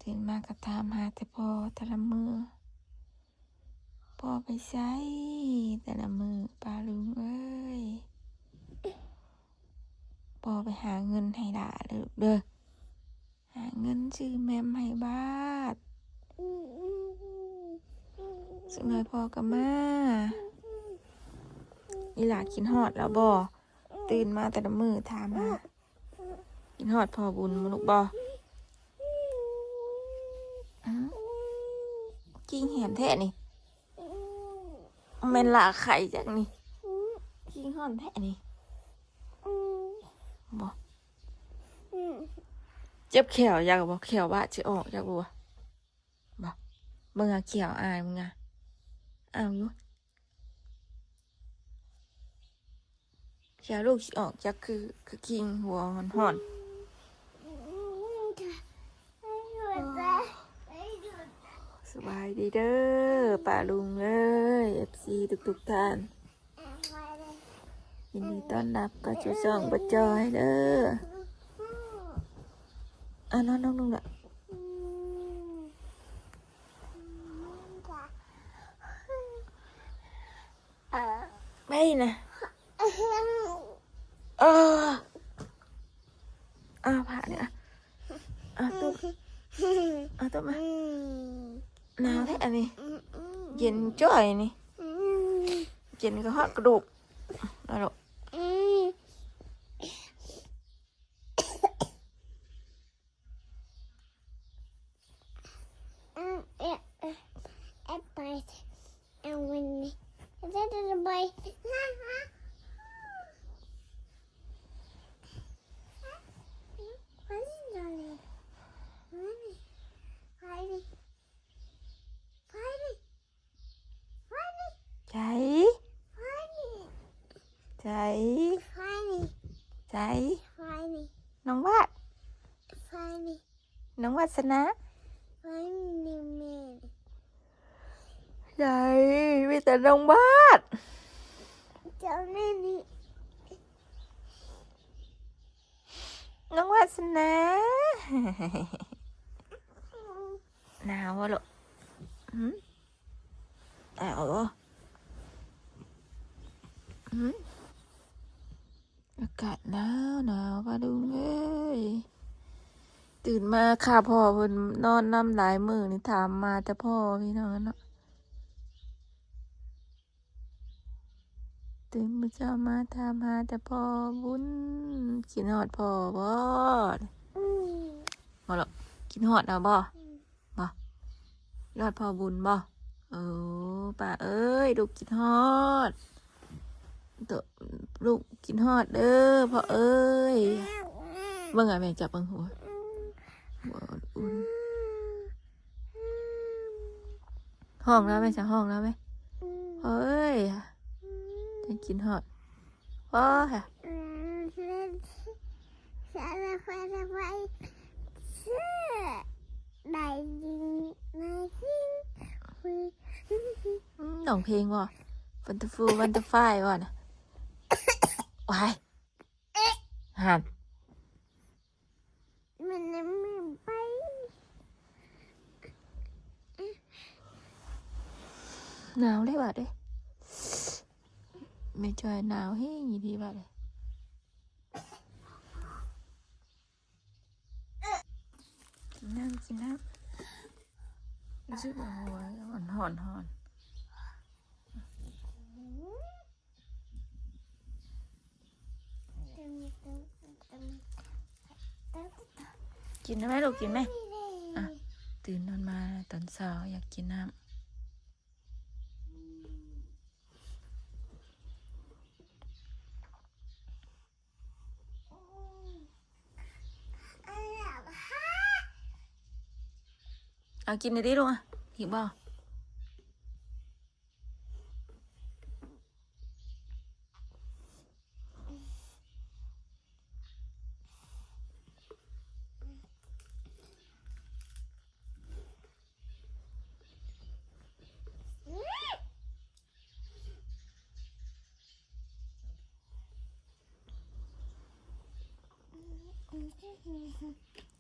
ตื่นมาก็ถามหาแต่พ่อแต่ละมือพ่อไปใช้แต่ละมือปลาลุงเอ้ยพ่อไปหาเงินให้ด่าเด้อเด้อหาเงินซื้อแมมให้บ้านสักหน่อยพ่อก็มาอีหลากินฮอดแล้วบ่ตื่นมาแต่ละมือถามหากินฮอดพ่อบุญมนุกบ่กิ้งแหมแท้นี่แม่นหลาไข่จังนี่กิ้งฮอดแท้นี่บ่เจ็บแขวอยากบ่แขวว่าจะออกอยากบ่บ่มึงอะแขวอายมึงอะอ้าวอยู่แขวลูกสิออกจากคือกิ้งหัวห่อนสบายดีเด้อป้าลุงเอ้ย FC ทุกท่านยินดีต้อนรับกับชูช่องบัดจอยเด้อนอนลงละไม่นะผ่าเนี่ยตุ๊บมาหนาวแท้อันนี้เย็นจ้อยนี่เย็นก็ฮอดกระดูกนะลูกใจน้องวาดน้องวาสนาใจมีแต่น้องวาดน้องวาสนาหนาววะลูกหนาววะอากาศหนาวป้าลุงเอ้ยตื่นมาค่ะพ่อเพิ่นนอนน้ำหลายมื้อนี่ถามมาแต่พ่อพี่น้องเนาะตื่นมื้อเช้ามาถามหาแต่พ่อบุญกินฮอดพ่อบ่บ่หรอกกินฮอดเอาบ่รอดพ่อบุญบ่ป้าเอ้ยลูกกินฮอดตัวลูกกินฮอดเด้อพ่อเอ้ยเบิ่งแม่จับเบิ่งหัวอุ่นห้องแล้วไหมจะห้องแล้วไหมเฮ้ยจะกินฮอดพ่อค่ะน้องเพลงว่ะวันตะฟูวันตะไฟว่ะนะว้ายหันหนาวเลยว่ะเด้ไม่จอยหนาวให้ยี่ดีว่ะเลยกินน้ำรู้สึกว่าหัวหอนกินได้ไหมลูกกินไหมตื่นนอนมาตอนเช้าอยากกินน้ำกินได้ดิลูกหิวบ่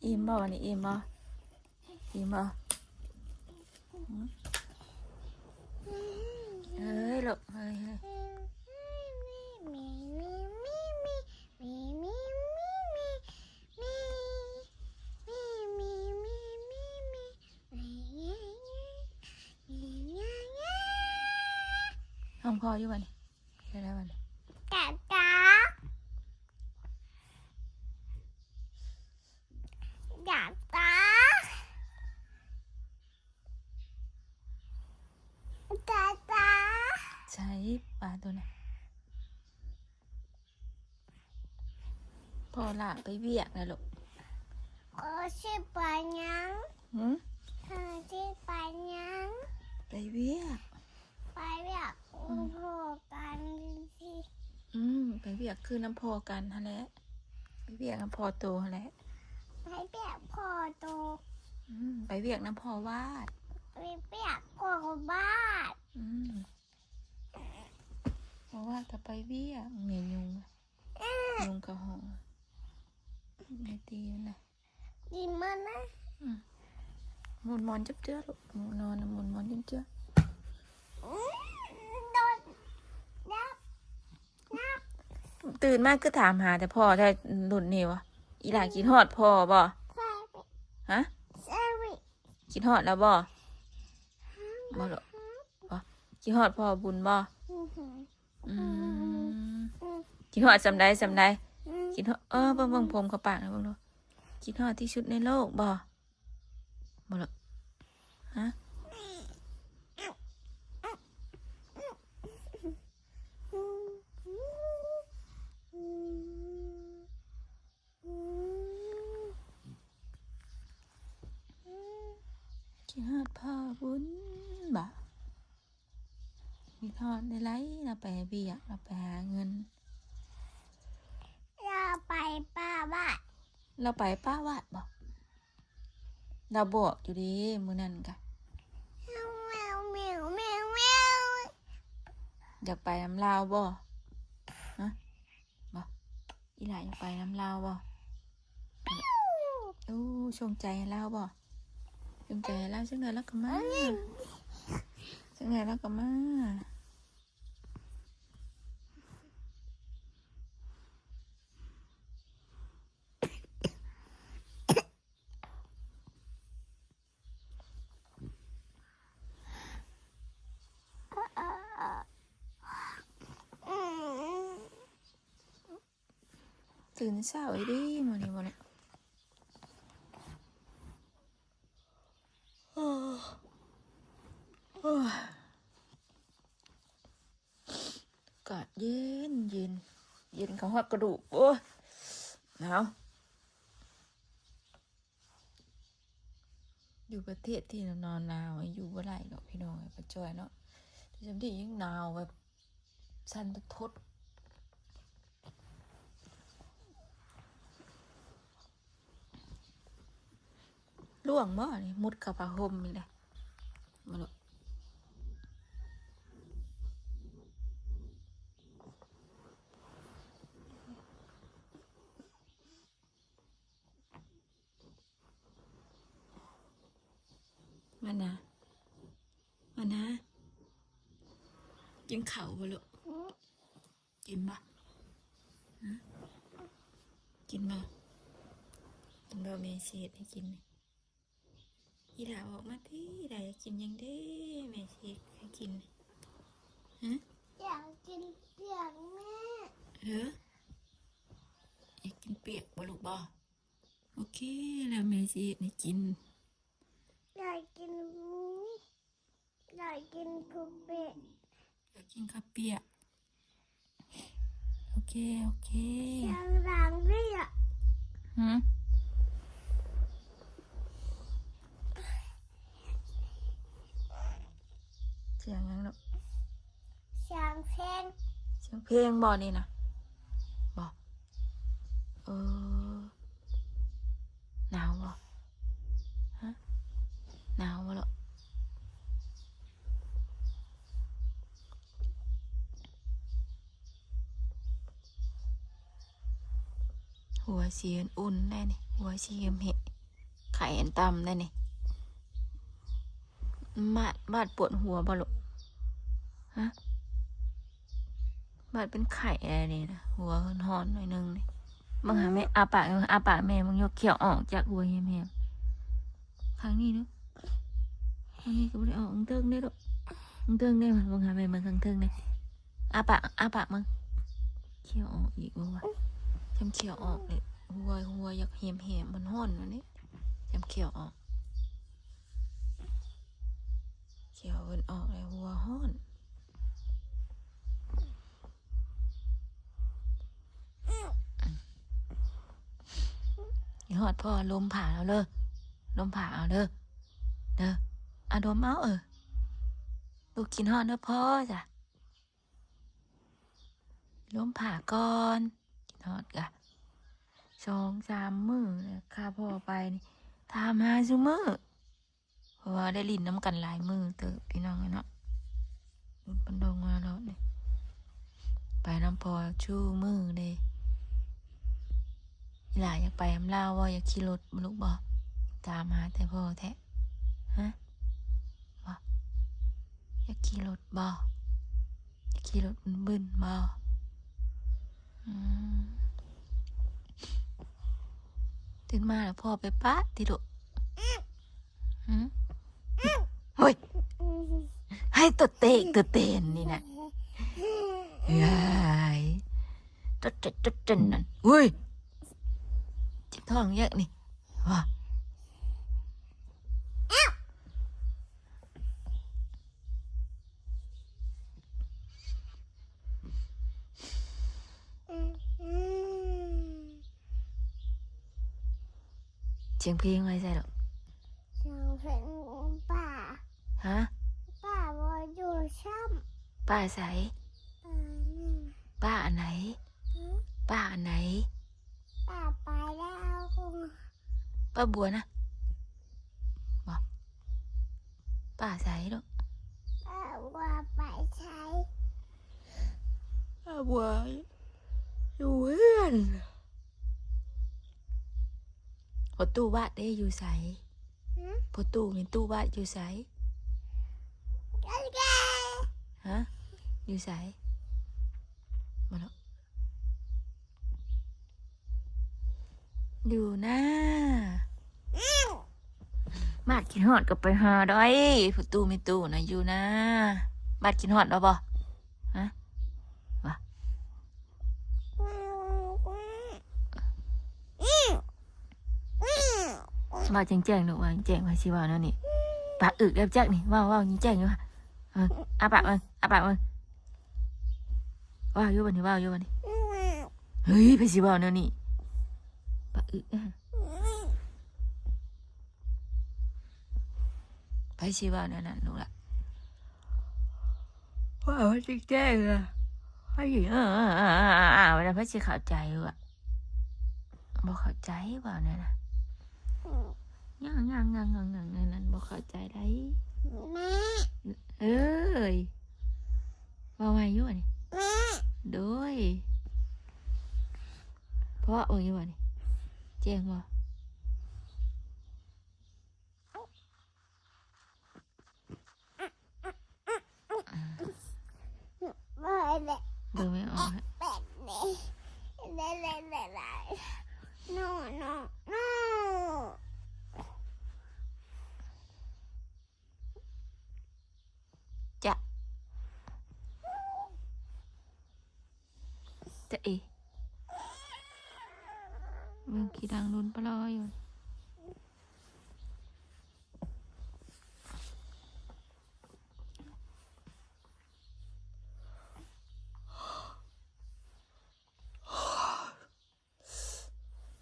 อิ่มบ่วันนี้อิ่มบ่ อิ่มบ่เฮ้ยลูกเฮ้ยเฮ้ยห้องพ่ออยู่บ้านได้แล้วบ้าน จ๋าจ๋าจ๋าจ๋าจ๋าจ๋า ใช้ปลาตัวน่ะพ่อละไปเวียกนะลูก ขอชื่อปายัง หืม ขอชื่อปายัง ไปเวียก ไปแบบอุ้มโผกันสิ ไปเวียกคือน้ำพอกันฮะแหละไปเวียกน้ำพอโตฮะแหละ ไปแบบพ่อโต ไปเวียกน้ำพอวาด ไปแบบพ่อบ้าน เพราะว่าจะไปเวียกเนี่ยยุงกระหองไม่ตีมันนะ ดีมันนะ หมุนมอนจับเจ้าลูกหมุนนอนหมุนมอนจับเจ้า โดนนับนับ ตื่นมากก็ถามหาแต่พ่อได้หลุดนี่วะอีหลากินฮอดพ่อบ่ ใส่ ฮะ ใส่ไป กินฮอดแล้วบ่บ่หรอกบ่กินฮอดพ่อบุญบ่กินฮอดสำใดกินฮอดเบิ่งผมเขาปากนะเบิ่งดูกินฮอดที่สุดในโลกบ่บ่หรอกฮะกินฮอดพ่อบุญบ่กินฮอดได้ไรเราไปเบียกเราไปหาเงิน เราไปป้าบ้าน เราไปป้าวาดบ่เราบอกอยู่ดีมื้อนั้นกะ แมวแมวแมวแมว อยากไปน้ำลาวบ่ฮะบ่อีหลาอยากไปน้ำลาวบ่ชงใจให้ลาวบ่ชงใจให้ลาวสักหน่อยแล้วก็มาสักหน่อยแล้วก็มาตื่นเช้าไอ้ดิมื้อนี้บ่เนี่ยโอ้ยอากาศเย็นเขาฮอดกระดูกโอ้ยหนาวอยู่ประเทศที่นอนหนาวอยู่บ่ได้ดอกพี่น้องประจอยเนาะที่จำที่ยิ่งหนาวแบบสั่นทดล่วงบ่นี่มุดกับผ้าห่มนี่แหละมาลูกมานะกินข้าวบ่ลูกกินบ่ฮะกินบ่แม่สิเฮ็ดให้กินนี่อีหลาออกมาติอีหลาอยากกินหยังเด้แม่สิเฮ็ดให้กินนี่ฮะ อยากกินเปียกแม่ อยากกินเปียกบ่ลูกบ่โอเคแล้วแม่สิเฮ็ดให้กิน อยากกินหมูอยากกินคุกเป็ด อยากกินข้าวเปียกโอเค อยากล้างเรียก หืมเสียงหยังลูก อยากเพลง เสียงเพลงบ่นี่นะบ่หนาวบ่ฮะหนาวบ่ลูกหัวสีอุ่นๆได้นี่หัวสีเห็ดไข่อันต่ำได้นี่ บาดปวดหัวบ่ลูกฮะบาดเป็นไข่อะไรนี่นะหัวหอนหน่อยนึงนี่มึงหาแม่อาปากแม่มึงยกเขียวออกจากหัวแหมครั้งนี้เนาะครั้งนี้ก็ไม่ได้ออกเติ้งได้หรอกเติ้งได้มึงหาแม่มึงข้างเติ้งได้อาปากมึงเขียวออกอีกบ่วะจำเขียวออกเลยหัวอยากแหมมันห้อนอันนี้จำเขียวออกเขียวมันออกเลยหัวห้อนหอดพ่อลมผ่าแล้วเลยลมผ่าเอาเด้ออะดมเอาลูกกินหอดเด้อพ่อจ้ะลมผ่าก่อนกินหอดกะ2-3 มื้อเลยข้าพ่อไปนี่ถามหาซุมื้อเพราะว่าได้ลิ้นน้ำกันหลายมื้อเติบพี่น้องเนาะรุ่นปันดงมาแล้วนี่ไปน้ำพอชูมื้อเลยอีหลาอยากไปอำลาวว่าอยากขี่รถบ่ลูกบ่ตามหาแต่พ่อแท้ฮะบ่อยากขี่รถบ่อยากขี่รถบึ้นบ่ตื่นมาแล้วพ่อไปปะติลูกเฮ้ยให้ตัวเตนนี่นะยายตัวเจนนั่นเฮ้ยเจ็บท้องเยอะนี่ว้าเสียงเพลงอะไรใช่หรอ เสียงเพลงป่า ฮะ ป่าบอยอยู่ช่ ป้าใส ำป่านี่ป้าอันไหนป้าอันไหน ป่าไปแล้วคง ป้าบัวนะบอกป้าใสลูก ป่าว่าไปใช้ ป้าบัวอยู่เฮือนพอตู้บ้านได้อยู่ใสพอตู้มีตู้บ้านอยู่ใส แก ฮะอยู่ใสมาแล้วอยู่นะบ้านกินหอดก็ไปหาด้อยพอตู้มีตู้นะอยู่นะบ้านกินหอดแล้วบ่ฮะว่าแจ้งๆหนูว่าแจ้งว่าสิว่านั่นนี่ปากอึกแล้วแจ้งนี่ว่ายิ่งแจ้งอยู่ค่ะอาปากมึงว่าอยู่บันนี้เฮ้ยไปสิว่านั่นนี่ปากอึกไปสิว่านั่นหนูละว่าจริงแจ้งอะไอ้เวลาพี่สิเข้าใจอะบ่เข้าใจว่านั่นน่ะยังนั่นบ่เข้าใจได้ แม่ เอ้ยว่าไงอยู่นี่ แม่ โดยเพราะว่าอยู่นี่แจ้งว่า บ่ได้ เบิ่งไม่ออกฮะ แบบนี้ได้โน่จะเอมึงขี้ดังรุนปลอยอยู่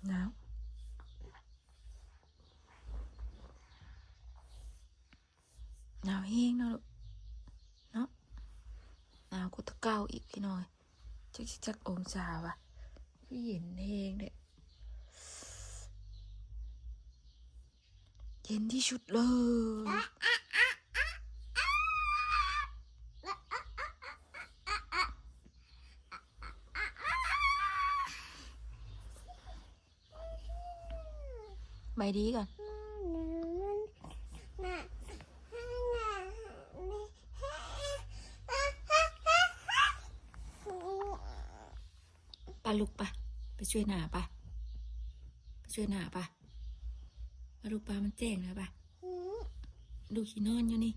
หนาวแห้งเนาะลูกเนาะหนาวกูตะเก้าอีกพี่น้อยจักองศาวะพี่เย็นแห้งเด็ดเย็นที่สุดเลยไปดีก่อน น่ะ ช่วยหนาปะไปช่วยหนาปะมาดูปลามันแจ้งนะปะดูขี้นอนอยู่นี่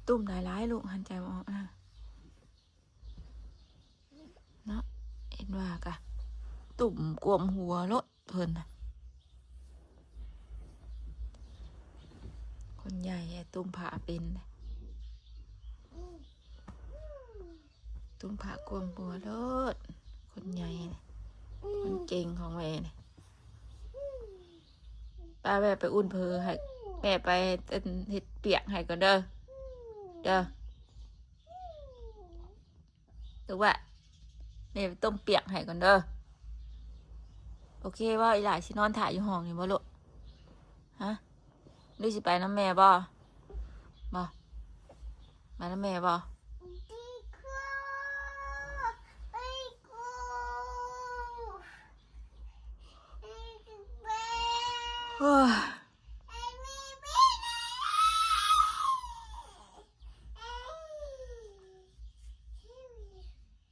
ตุ่มหลายๆลูกหันใจมองเนาะเห็นว่ากะตุ่มกวมหัวรถเพิ่นน่ะคนใหญ่ตุ่มผ่าเป็นตุ่มผ่ากวมหัวรถคนใหญ่คนเก่งของแม่เนี่ยป้าแม่ไปอุ่นเพอให้แม่ไปเฮ็ดเปียกให้ก่อนเด้อหรือว่าแม่ไปต้มเปียกให้ก่อนเด้อโอเคว่าอีหลายสินอนถ่ายอยู่ห้องนี่บ่ลูกฮะดูสิไปน้ำแม่บ่มาน้ำแม่บ่โอ้ย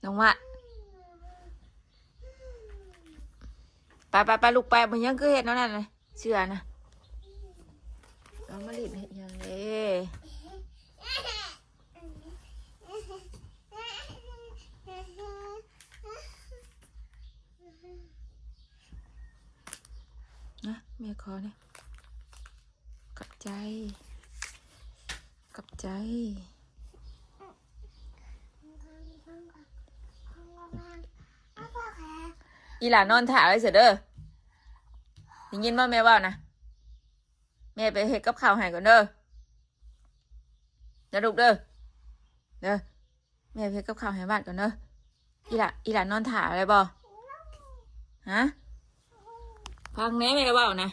น้องวะไปลูกไปมันยังคือเห็ดนั่นเลยเชื่อนะเอามาลิดเห็ดยังเลยนะแม่ขอเนี่ยกับใจอีหลานนอนถ่ายไว้เสร็จเด้อได้ยินว่าแม่ว่านะแม่ไปเฮ็ดกับข้าวให้ก่อนเด้อลูกเด้อแม่ไปเฮ็ดกับข้าวให้บ้านก่อนเด้ออีหลานนอนถ่ายอะไรบ่ฮะฟังแม่แม่ว่านะ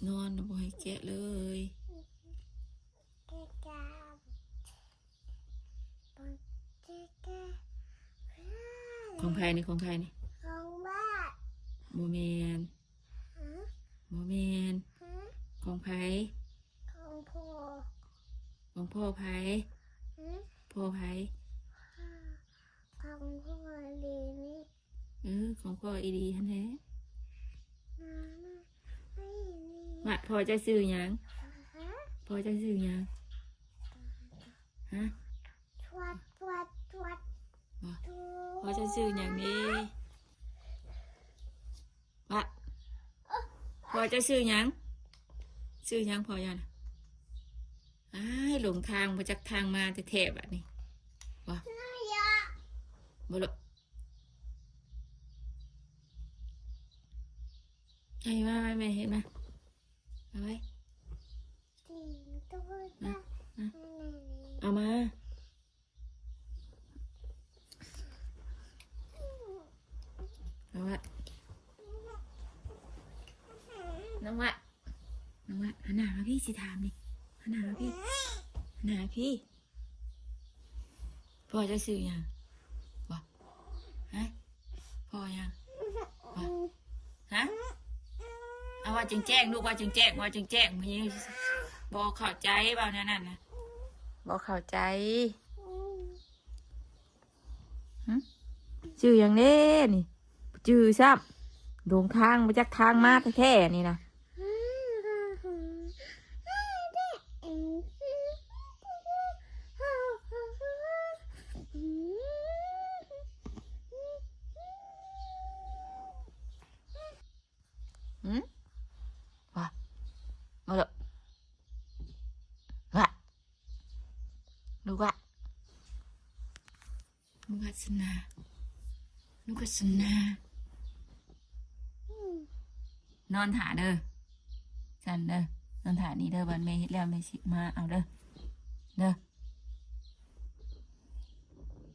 นอนบ่ให้แกะเลยของใครนี่ของบ้านโมเมนของไผของพ่อไผพ่อไผของพ่อดีนี่ของพ่ออีดีฮันแท้ว่าพ่อจะซื้อหยังพ่อจะซื้อหยังฮะพ่อจะซื้อหยังนี่ว่าพ่อจะซื้อหยังพ่อยันหลงทางมาจากทางมาแต่แถบแบบนี้ว่าบ่หรอกไอ้ว่าแม่เห็นไหมเอาไว้เอามาเอาวะน้องวะหันหน้ามาพี่สิถามนี่หันหน้ามาพี่พ่อจะซื้อยังวะฮะพ่อยังวะฮะเอาว่าจึงแจ้งลูกว่าจึงแจ้งพี่บอกเข้าใจเปล่านั่นนะบอกเข้าใจชื่ออย่างนี้นี่ชื่อซ้ำโด่งทางมาจากทางมาแท้ๆนี่นะว่ามาเลย ลูกกัสนาลูกกัสนานอนถาเด้อจันเด้อนอนถานี่เด้อวันแม่เฮ็ดแล้วแม่สิมาเอาเด้อเด้อ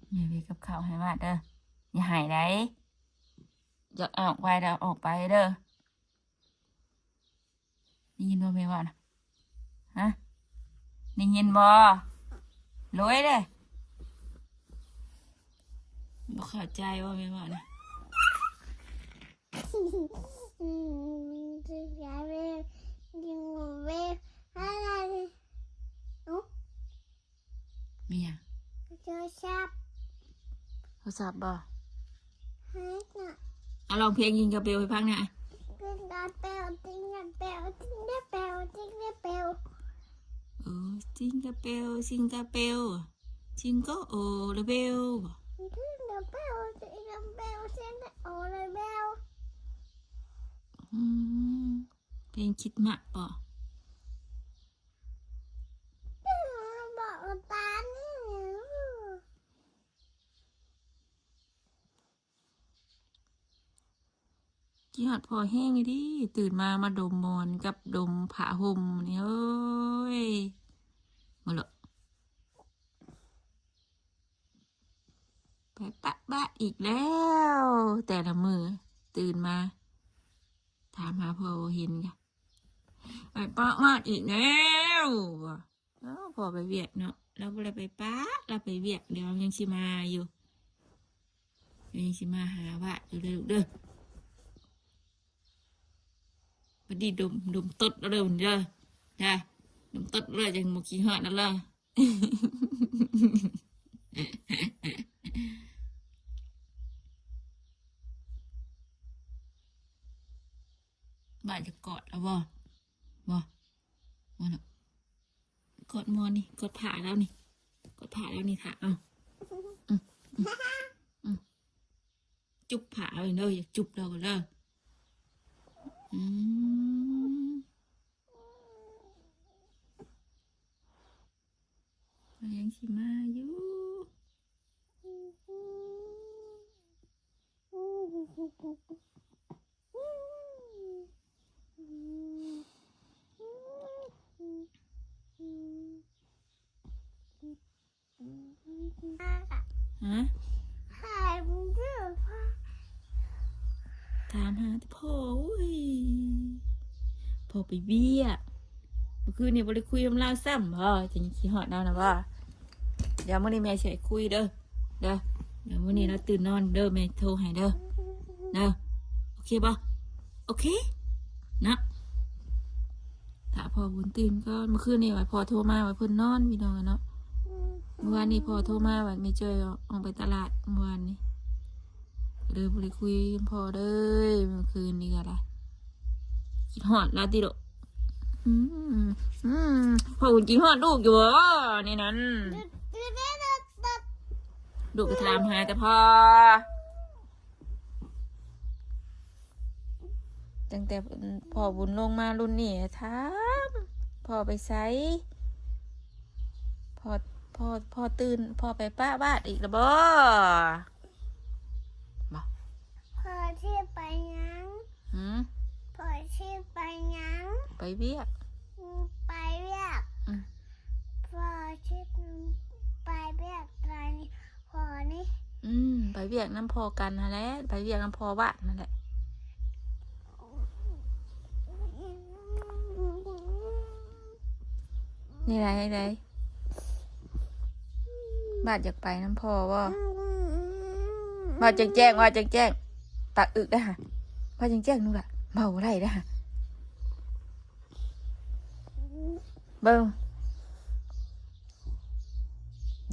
แม่ไปกับข้าวให้มาเด้ออย่าหายได้อยากออกไปเด้อออกไปเด้อได้ยินบ่แม่ว่านะฮะได้ยินบ่รวยเด้อบ่เข้าใจว่าแม่ว่านะ จะย้ายไปยิงไปอะไรโอ้ มีหยัง เจอชับ โทรศัพท์บ่ ให้น่ะ เอาลองเพลงยิงกระเบลให้ฟังหน่อย กินกาเปลจิ้งกาเปลจิ้งกาเปลจิ้งกาเปล โอ้จิงกระเบลจิงกระเบลจิงก็โอระเบล จิ้งกาเปลจิ้งกาเปลจิ้งกาโอเลยเบล อืมเพลงคิดมากป่ะ บอกตานี่ กี่หอดพอแห้งเลยดิตื่นมาดมมอนกับดมผ้าห่มนี่เอ้ยมาเลยไปปะบะอีกแล้ว แต่ละมือตื่นมาถามหาพอเห็นกันไปปะมาอีกแล้วเอ้าพอไปเวียดเนาะเราบ่ไปปะเราไปเวียดเดี๋ยวยังชิมาอยู่ยังชิมาหาว่าอยู่เลยลูกเด้อพอดีดมตดแล้วเด้อเด้อจ้ะดมตดเลยจังหมกขี้หอดนั่นเลย บ้านจะกอดแล้วบ่เนาะกอดมอนนี่กอดผ่าแล้วนี่กอดผ่าแล้วนี่ค่ะเอาอืมอืมจุบผ่าเลยเด้ออยากจุบเราก็เด้ออืมเรายังสิมาอยู่ฮะ หายไปด้วย ถามหาแต่พ่อเว้ยพ่อไปเบี้ยเมื่อคืนนี่บ่ได้คุยกับเราซ้ำบ่จะยังขี้หอดเรานะบ่เดี๋ยวมื้อนี้แม่สิให้คุยเด้อเดี๋ยวมื้อนี้เราตื่นนอนเด้อแม่โทรให้เด้อโอเคบ่โอเคนะถ้าพ่อบุญตื่นก็เมื่อคืนนี่ว่าพ่อโทรมาว่าเพิ่นนอนพี่น้องอะเนาะเมื่อวานนี้พ่อโทรมาว่าไม่เจอออกไปตลาดเมื่อวานนี้เด้อบ่ได้คุยกับพ่อเด้อเมื่อคืนนี้ก็ได้คิดฮอดแล้วติโดอืมพ่อคุณกินฮอดลูกอยู่บ่นี่นั้นลูกก็ถามหาแต่พ่อตั้งแต่พ่อบุญลงมารุ่นนี้ถามพ่อไปไสพ่อตื่นพ่อไปป้าบ้านอีกแล้วบ่ พอที่ไปยัง หืม พอที่ไปยัง ไปเวียก ไปเรียกพอที่ไปเรียกอะไรนี่พอนี่ ไปเวียกน้ำพอกันนั่นแหละไปเวียกน้ำพอบ้านนั่นแหละนี่ไรบ้านอยากไปน้ำพอว่าแจ้งตักอึกได้ฮะว่าแจ้งนู่นแหละเบาไรได้ฮะเบิ้ง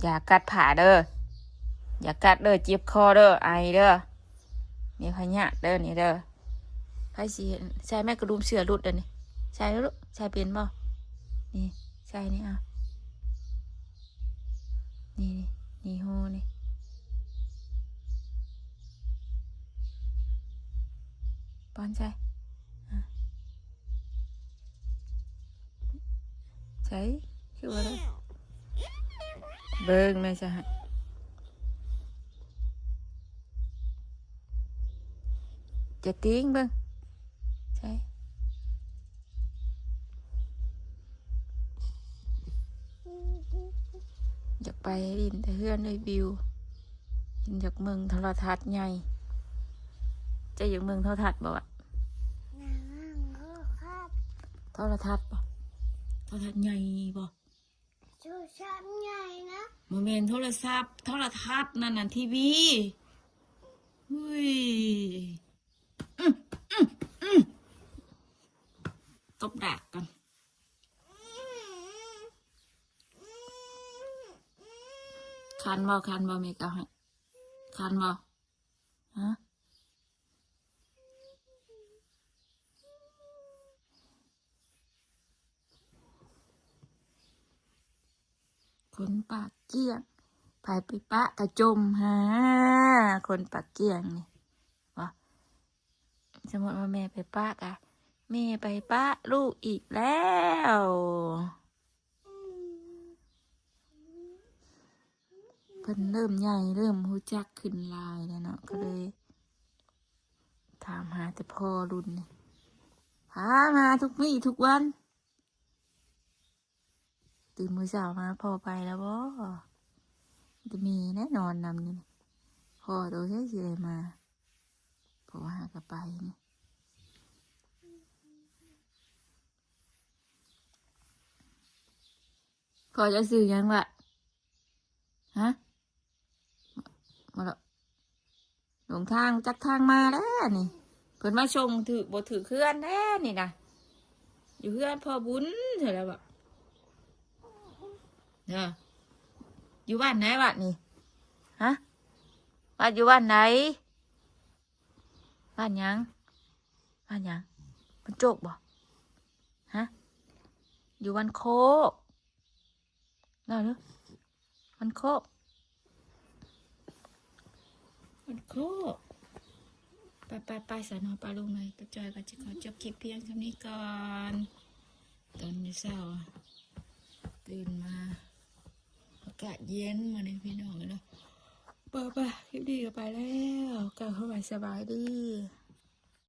อย่ากัดผ่าเด้ออย่ากัดเด้อเจ็บคอเด้อไอเด้อมีพยาธิเด้อนี่เด้อไผสิเห็นใช่แม่กระดุมเสือรุดเด้อนี่ใช่ลูกใช่เป็นบ่นี่ใช่นี่อ่ะนี่โหนี่ป้อนใช่ใช่คือว่าอะไรเบิ่งแม่จะให้ จะติ้งเบิ่งใช่อยากไปดินแต่เพื่อนเลยบิวอยากเมืองโทรทัศน์ใหญ่จะอยากเมืองโทรทัศน์บ่อะโทรทัศน์บ่โทรทัศน์ใหญ่บ่โทรศัพท์ใหญ่นะ โมเมนต์โทรศัพท์โทรทัศน์นั่นน่ะทีวีอุ้ยตบดากกันคันบ่เมกะให้คันบ่ฮะคนปากเกี้ยงไปปะกระจมฮะคนปากเกี้ยงนี่วะสมมติว่าแม่ไปปะกะแม่ไปปะลูกอีกแล้วเพิ่นเริ่มใหญ่เริ่มรู้จักขึ้นลายแล้วเนาะก็เลยถามหาแต่พ่อรุ่นนี่พามาทุกวี่ทุกวันตื่นมื้อเช้ามาพ่อไปแล้วบ่จะมีแน่นอนนำนี่พ่อตัวใช่สิเลยมาเพราะว่าหากไปนี่พ่อจะซื้อยังวะฮะมาแล้วหลงทางจักทางมาแล้วนี่เพิ่นมาชงถือบ่ถือเคลื่อนแน่นี่นะอยู่เพื่อนพ่อบุญเถอะแล้วแบบเด้ออยู่บ้านไหนวะนี่ฮะบ้านอยู่บ้านไหนบ้านยังบ้านโจกบ่ฮะอยู่บ้านโคกได้หรือบ้านโคกไปสนอปลาลงเลยไปจอยกันจะขอจบคลิปเพียงเท่านี้ก่อนตอนนี้เช้าตื่นมาอากาศเย็นมาในพี่น้องเนาะไปคลิปดีก็ไปแล้วกลับเข้าไปสบายดี